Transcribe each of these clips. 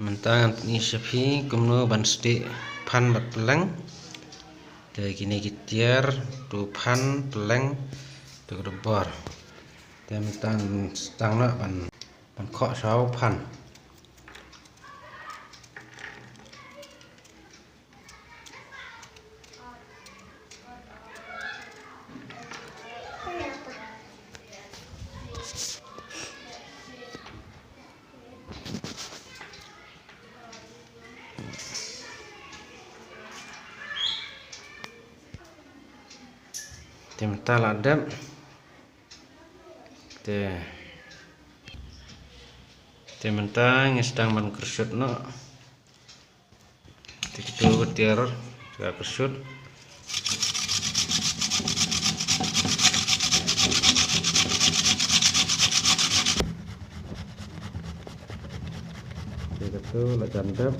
Mentang ni Shafi kumno ban stik pan bat peleng te gini gitiar tu pan peleng tu kedebor te mentang stang nak ban kok sau pan mentang ladap te mentang sedang ban kersut no itu getiar gak kersut itu lah jandap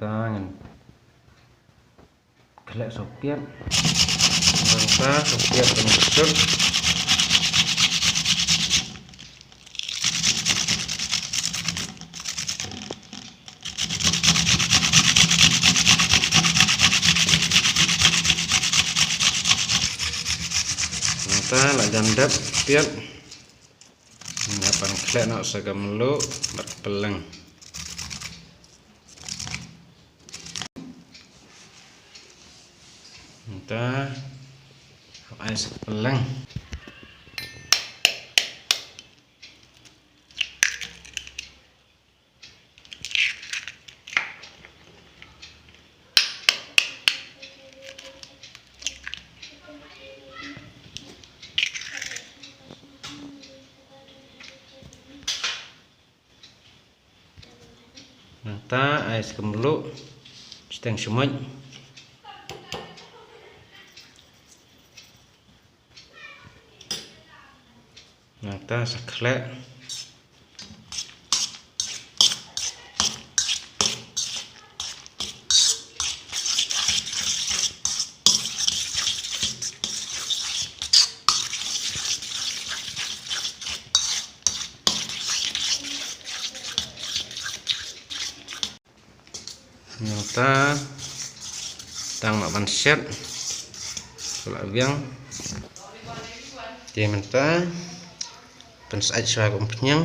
tangan kelak sopiat bangsa sopiat dan kersut mata lah jandap sopiat menyiapkan kelak nak sagam meluk berpeleng kita ais peleng nata ais kemeluk seteng semut nata saklek nata tang mak ban set kalau biang dia mentah pensai suai kompenyang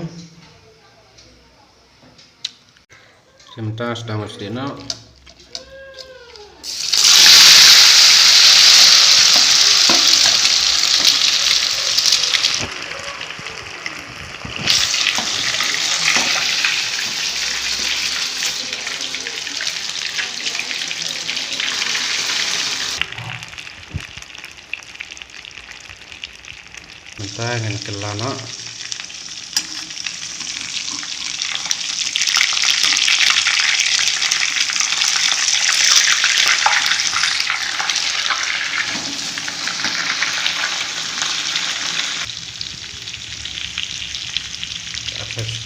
sementara sedang sedena mentah dengan kelana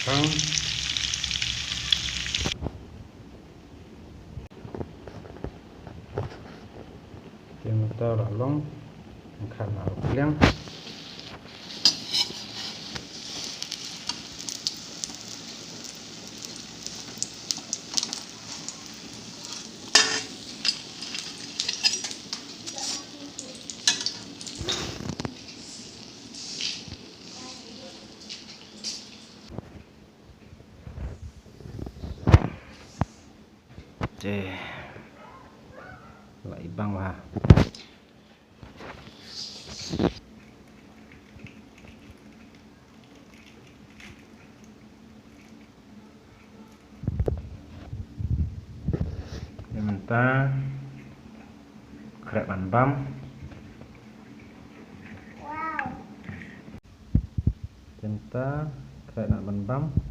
sekarang kita lalong karena bilang lại băng vào để mình ta khẽ bàn băm chúng ta khẽ bàn băm